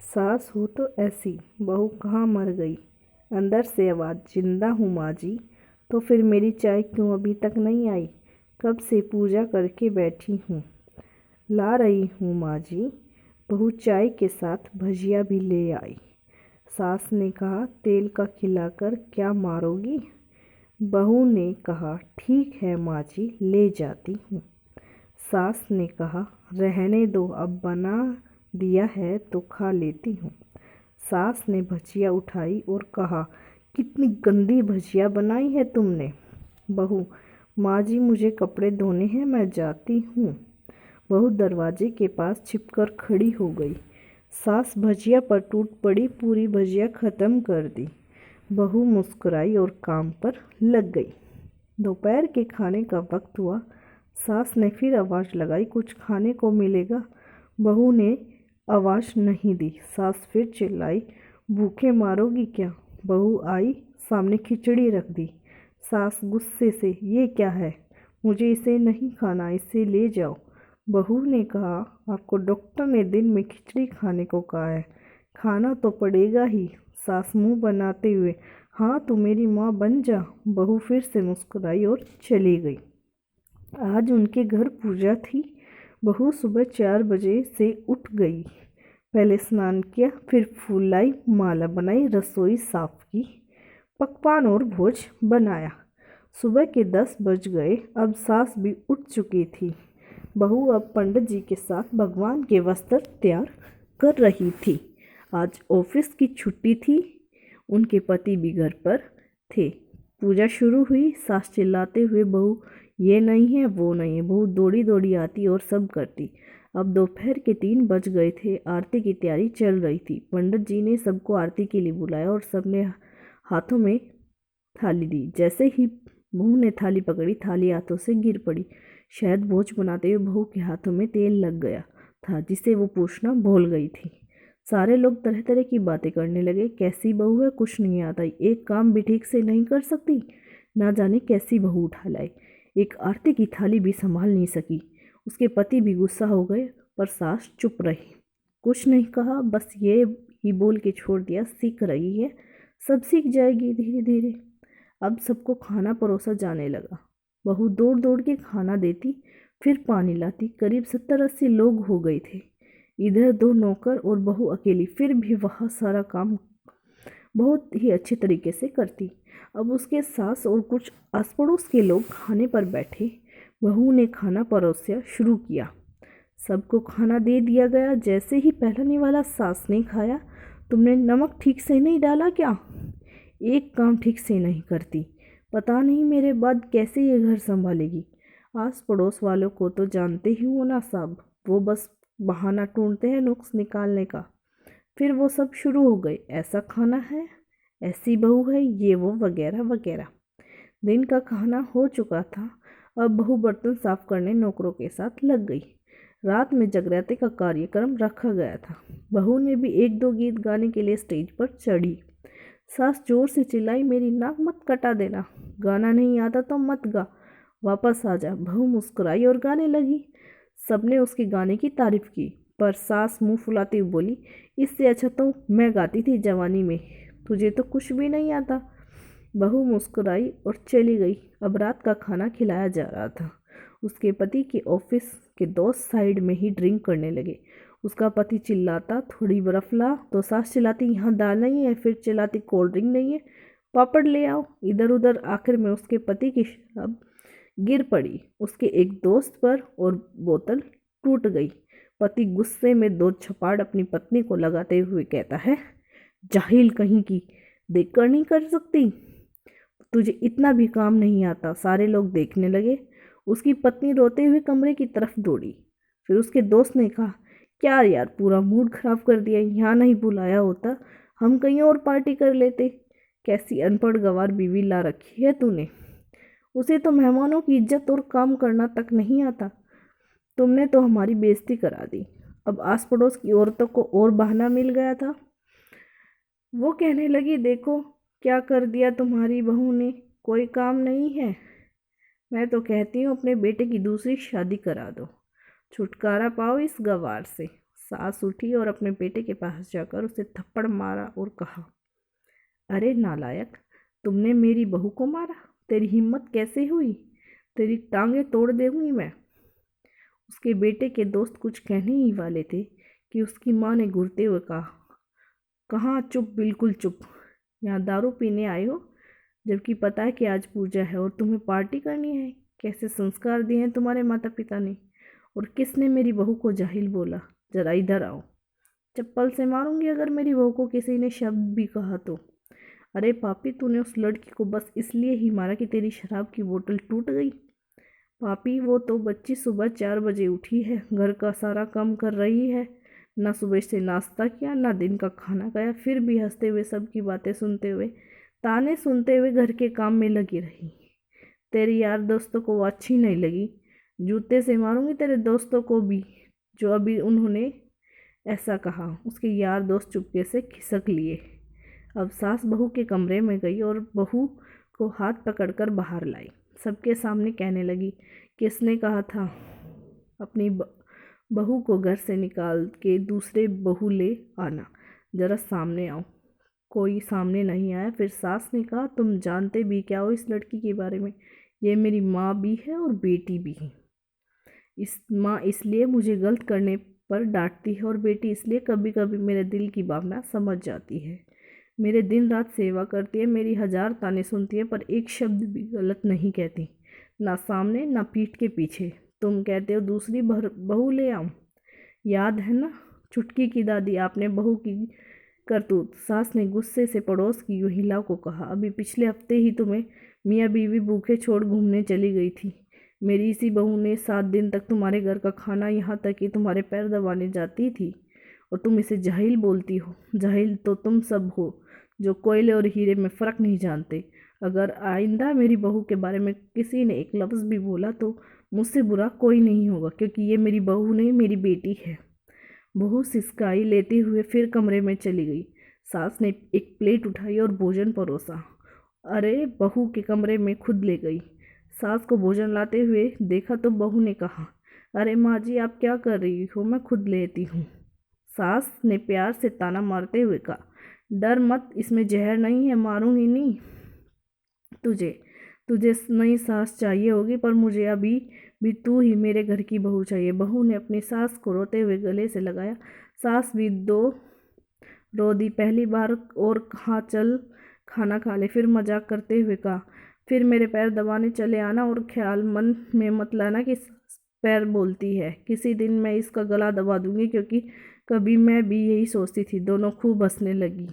सास हो तो ऐसी, बहू कहाँ मर गई। अंदर से आवाज़, जिंदा हूँ माँ जी। तो फिर मेरी चाय क्यों अभी तक नहीं आई। कब से पूजा करके बैठी हूँ। ला रही हूँ माँ जी। बहू चाय के साथ भजिया भी ले आई। सास ने कहा, तेल का खिलाकर क्या मारोगी। बहू ने कहा, ठीक है माँ जी, ले जाती हूँ। सास ने कहा, रहने दो, अब बना दिया है तो खा लेती हूँ। सास ने भजिया उठाई और कहा, कितनी गंदी भजिया बनाई है तुमने। बहू, माँ जी मुझे कपड़े धोने हैं, मैं जाती हूँ। बहू दरवाजे के पास छिपकर खड़ी हो गई। सास भजिया पर टूट पड़ी, पूरी भजिया खत्म कर दी। बहू मुस्कुराई और काम पर लग गई। दोपहर के खाने का वक्त हुआ। सास ने फिर आवाज़ लगाई, कुछ खाने को मिलेगा। बहू ने आवाज़ नहीं दी। सास फिर चिल्लाई, भूखे मारोगी क्या। बहू आई, सामने खिचड़ी रख दी। सास गुस्से से, ये क्या है, मुझे इसे नहीं खाना, इसे ले जाओ। बहू ने कहा, आपको डॉक्टर ने दिन में खिचड़ी खाने को कहा है, खाना तो पड़ेगा ही। सास मुंह बनाते हुए, हाँ तो मेरी माँ बन जा। बहू फिर से मुस्कुराई और चली गई। आज उनके घर पूजा थी। बहू सुबह 4 बजे से उठ गई। पहले स्नान किया, फिर फूल लाई, माला बनाई, रसोई साफ की, पकवान और भोज बनाया। सुबह के 10 बज गए। अब सास भी उठ चुकी थी। बहू अब पंडित जी के साथ भगवान के वस्त्र तैयार कर रही थी। आज ऑफिस की छुट्टी थी। उनके पति भी घर पर थे। पूजा शुरू हुई। सास चिल्लाते हुए, बहू ये नहीं है, वो नहीं है। बहू दौड़ी दौड़ी आती और सब करती। अब दोपहर के 3 बज गए थे। आरती की तैयारी चल रही थी। पंडित जी ने सबको आरती के लिए बुलाया और सबने हाथों में थाली दी। जैसे ही बहू ने थाली पकड़ी, थाली हाथों से गिर पड़ी। शायद भोज बनाते हुए बहू के हाथों में तेल लग गया था, जिसे वो पूछना भूल गई थी। सारे लोग तरह तरह की बातें करने लगे। कैसी बहू है, कुछ नहीं आता, एक काम भी ठीक से नहीं कर सकती, ना जाने कैसी बहू उठा लाई, एक आरती की थाली भी संभाल नहीं सकी। उसके पति भी गुस्सा हो गए, पर सास चुप रही, कुछ नहीं कहा, बस ये ही बोल के छोड़ दिया, सीख रही है, सब सीख जाएगी धीरे धीरे। अब सबको खाना परोसा जाने लगा। बहू दौड़ दौड़ के खाना देती, फिर पानी लाती। करीब 70-80 लोग हो गए थे। इधर 2 नौकर और बहू अकेली, फिर भी वह सारा काम बहुत ही अच्छे तरीके से करती। अब उसके सास और कुछ आस पड़ोस के लोग खाने पर बैठे। बहू ने खाना परोसना शुरू किया। सबको खाना दे दिया गया। जैसे ही पहले वाला सास ने खाया, तुमने नमक ठीक से नहीं डाला क्या, एक काम ठीक से नहीं करती, पता नहीं मेरे बाद कैसे ये घर संभालेगी। आस पड़ोस वालों को तो जानते ही हो ना साहब, वो बस बहाना ढूंढते हैं नुक्स निकालने का। फिर वो सब शुरू हो गए, ऐसा खाना है, ऐसी बहू है, ये वो वगैरह वगैरह। दिन का खाना हो चुका था। अब बहू बर्तन साफ करने नौकरों के साथ लग गई। रात में जगराते का कार्यक्रम रखा गया था। बहू ने भी 1-2 गीत गाने के लिए स्टेज पर चढ़ी। सास जोर से चिल्लाई, मेरी नाक मत कटा देना, गाना नहीं आता तो मत गा, वापस आ जा। बहू मुस्कुराई और गाने लगी। सबने उसके गाने की तारीफ की, पर सास मुंह फुलाती हुई बोली, इससे अच्छा तो मैं गाती थी जवानी में, तुझे तो कुछ भी नहीं आता। बहू मुस्कुराई और चली गई। अब रात का खाना खिलाया जा रहा था। उसके पति के ऑफिस के दोस्त साइड में ही ड्रिंक करने लगे। उसका पति चिल्लाता, थोड़ी बर्फ ला, तो सास चिल्लाती, यहाँ दाल नहीं है, फिर चिल्लाती, कोल्ड ड्रिंक नहीं है, पापड़ ले आओ। इधर उधर, आखिर में उसके पति की शराब गिर पड़ी उसके एक दोस्त पर और बोतल टूट गई। पति गुस्से में 2 छपाड़ अपनी पत्नी को लगाते हुए कहता है, जाहिल कहीं की, देखकर नहीं कर सकती, तुझे इतना भी काम नहीं आता। सारे लोग देखने लगे। उसकी पत्नी रोते हुए कमरे की तरफ दौड़ी। फिर उसके दोस्त ने कहा, क्या यार, पूरा मूड खराब कर दिया, यहाँ नहीं बुलाया होता, हम कहीं और पार्टी कर लेते। कैसी अनपढ़ गंवार बीवी ला रखी है तूने, उसे तो मेहमानों की इज्जत और काम करना तक नहीं आता। तुमने तो हमारी बेइज्जती करा दी। अब आस पड़ोस की औरतों को और बहाना मिल गया था। वो कहने लगी, देखो क्या कर दिया तुम्हारी बहू ने, कोई काम नहीं है। मैं तो कहती हूँ अपने बेटे की दूसरी शादी करा दो, छुटकारा पाओ इस गवार से। सास उठी और अपने बेटे के पास जाकर उसे थप्पड़ मारा और कहा, अरे नालायक, तुमने मेरी बहू को मारा? तेरी हिम्मत कैसे हुई? तेरी टांगें तोड़ दूंगी मैं। उसके बेटे के दोस्त कुछ कहने ही वाले थे कि उसकी माँ ने घूरते हुए कहा, कहाँ चुप, बिल्कुल चुप। यहाँ दारू पीने आए हो, जबकि पता है कि आज पूजा है और तुम्हें पार्टी करनी है। कैसे संस्कार दिए हैं तुम्हारे माता पिता ने? और किसने मेरी बहू को जाहिल बोला? जरा इधर आओ, चप्पल से मारूंगी अगर मेरी बहू को किसी ने शब्द भी कहा तो। अरे पापी, तूने उस लड़की को बस इसलिए ही मारा कि तेरी शराब की बोतल टूट गई? पापी, वो तो बच्ची सुबह 4 बजे उठी है, घर का सारा काम कर रही है, ना सुबह से नाश्ता किया, ना दिन का खाना खाया, फिर भी हंसते हुए सबकी बातें सुनते हुए, ताने सुनते हुए घर के काम में लगी रही। तेरे यार दोस्तों को वो अच्छी नहीं लगी? जूते से मारूंगी तेरे दोस्तों को भी, जो अभी उन्होंने ऐसा कहा। उसके यार दोस्त चुपके से खिसक लिए। अब सास बहू के कमरे में गई और बहू को हाथ पकड़कर बाहर लाई। सबके सामने कहने लगी, किसने कहा था अपनी बहू को घर से निकाल के दूसरे बहू ले आना? जरा सामने आओ। कोई सामने नहीं आया। फिर सास ने कहा, तुम जानते भी क्या हो इस लड़की के बारे में? ये मेरी माँ भी है और बेटी भी है। इस माँ इसलिए मुझे गलत करने पर डांटती है और बेटी इसलिए कभी कभी मेरे दिल की भावना समझ जाती है। मेरे दिन रात सेवा करती है, मेरी 1000 ताने सुनती है, पर एक शब्द भी गलत नहीं कहती, ना सामने ना पीठ के पीछे। तुम कहते हो दूसरी बहू ले आऊं? याद है ना चुटकी की दादी, आपने बहू की करतूत। सास ने गुस्से से पड़ोस की महिला को कहा, अभी पिछले हफ्ते ही तुम्हें मियाँ बीवी भूखे छोड़ घूमने चली गई थी। मेरी इसी बहू ने 7 दिन तक तुम्हारे घर का खाना, यहाँ तक कि तुम्हारे पैर दबाने जाती थी, और तुम इसे जाहिल बोलती हो। जाहिल तो तुम सब हो, जो कोयले और हीरे में फ़र्क नहीं जानते। अगर आइंदा मेरी बहू के बारे में किसी ने एक लफ्ज़ भी बोला तो मुझसे बुरा कोई नहीं होगा, क्योंकि ये मेरी बहू नहीं, मेरी बेटी है। बहू सिसकाई लेते हुए फिर कमरे में चली गई। सास ने एक प्लेट उठाई और भोजन परोसा। अरे बहू के कमरे में खुद ले गई। सास को भोजन लाते हुए देखा तो बहू ने कहा, अरे माँ जी, आप क्या कर रही हो? मैं खुद लेती हूँ। सास ने प्यार से ताना मारते हुए कहा, डर मत, इसमें जहर नहीं है, मारूंगी नहीं तुझे। तुझे नई सास चाहिए होगी, पर मुझे अभी भी तू ही मेरे घर की बहू चाहिए। बहू ने अपनी सास को रोते हुए गले से लगाया। सास भी रो दी पहली बार और कहा, चल खाना खा ले। फिर मजाक करते हुए कहा, फिर मेरे पैर दबाने चले आना, और ख्याल मन में मत लाना कि पैर बोलती है। किसी दिन मैं इसका गला दबा दूंगी, क्योंकि कभी मैं भी यही सोचती थी। दोनों खूब हंसने लगी।